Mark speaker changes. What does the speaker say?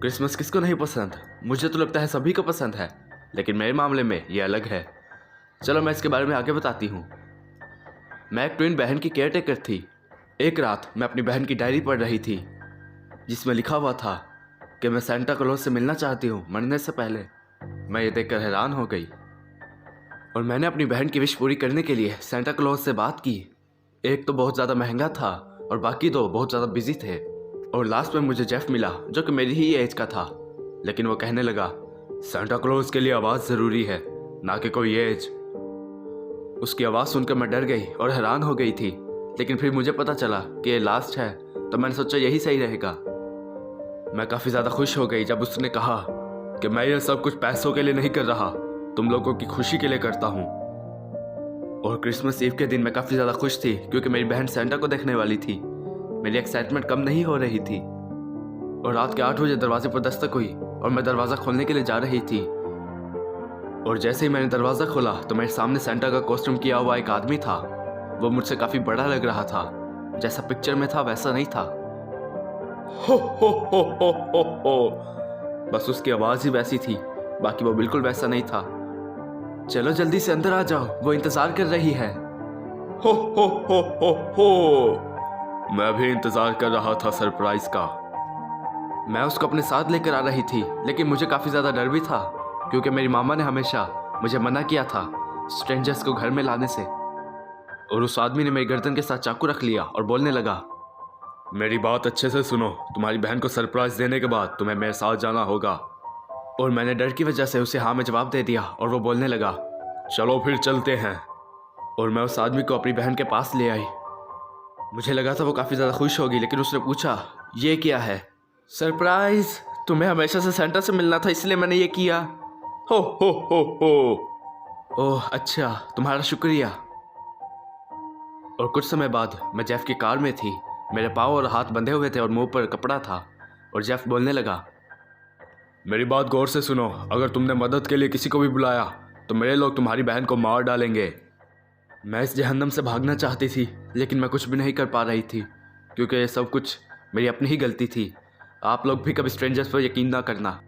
Speaker 1: Christmas किसको नहीं पसंद? मुझे तो लगता है सभी को पसंद है, लेकिन मेरे मामले में ये अलग है। चलो मैं इसके बारे में आगे बताती हूँ। मैं एक ट्विन बहन की केयर टेकर थी। एक रात मैं अपनी बहन की डायरी पढ़ रही थी, जिसमें लिखा हुआ था कि मैं सेंटा क्लॉज से मिलना चाहती हूँ मरने से पहले। मैं ये देखकर हैरान हो गई और मैंने अपनी बहन की विश पूरी करने के लिए सेंटा क्लॉज से बात की। एक तो बहुत ज़्यादा महंगा था और बाकी दो बहुत ज़्यादा बिजी थे। और लास्ट में मुझे जेफ मिला, जो कि मेरी ही एज का था, लेकिन वो कहने लगा सेंटा क्लॉज के लिए आवाज़ ज़रूरी है, ना कि कोई एज। उसकी आवाज़ सुनकर मैं डर गई और हैरान हो गई थी, लेकिन फिर मुझे पता चला कि ये लास्ट है, तो मैंने सोचा यही सही रहेगा। मैं काफ़ी ज़्यादा खुश हो गई जब उसने कहा कि मैं ये सब कुछ पैसों के लिए नहीं कर रहा, तुम लोगों की खुशी के लिए करता हूँ। और क्रिसमस ईव के दिन मैं काफ़ी ज़्यादा खुश थी क्योंकि मेरी बहन सेंटा को देखने वाली थी। मेरी एक्साइटमेंट कम नहीं हो रही थी। और रात के 8 बजे दरवाजे पर दस्तक हुई और मैं दरवाज़ा खोलने के लिए जा रही थी। और जैसे ही मैंने दरवाज़ा खोला तो मेरे सामने सेंटा का कॉस्ट्यूम किया हुआ एक आदमी था। वो मुझसे काफ़ी बड़ा लग रहा था, जैसा पिक्चर में था वैसा नहीं था। हो। बस उसकी आवाज़ ही वैसी थी, बाकी वो बिल्कुल वैसा नहीं था। चलो जल्दी से अंदर आ जाओ, वो इंतज़ार कर रही है। हो। मैं भी इंतज़ार कर रहा था सरप्राइज़ का। मैं उसको अपने साथ लेकर आ रही थी, लेकिन मुझे काफ़ी ज़्यादा डर भी था क्योंकि मेरी मामा ने हमेशा मुझे मना किया था स्ट्रेंजर्स को घर में लाने से। और उस आदमी ने मेरी गर्दन के साथ चाकू रख लिया और बोलने लगा, मेरी बात अच्छे से सुनो, तुम्हारी बहन को सरप्राइज़ देने के बाद तुम्हें मेरे साथ जाना होगा। और मैंने डर की वजह से उसे हाँ में जवाब दे दिया और वो बोलने लगा, चलो फिर चलते हैं। और मैं उस आदमी को अपनी बहन के पास ले आई। मुझे लगा था वो काफ़ी ज़्यादा खुश होगी, लेकिन उसने पूछा, ये क्या है? सरप्राइज़, तुम्हें हमेशा से सेंटा से मिलना था इसलिए मैंने ये किया। हो। ओह अच्छा, तुम्हारा शुक्रिया। और कुछ समय बाद मैं जेफ की कार में थी। मेरे पाँव और हाथ बंधे हुए थे और मुंह पर कपड़ा था। और जेफ बोलने लगा, मेरी बात गौर से सुनो, अगर तुमने मदद के लिए किसी को भी बुलाया तो मेरे लोग तुम्हारी बहन को मार डालेंगे। मैं इस जहन्नम से भागना चाहती थी, लेकिन मैं कुछ भी नहीं कर पा रही थी क्योंकि ये सब कुछ मेरी अपनी ही गलती थी। आप लोग भी कभी स्ट्रेंजर्स पर यकीन ना करना।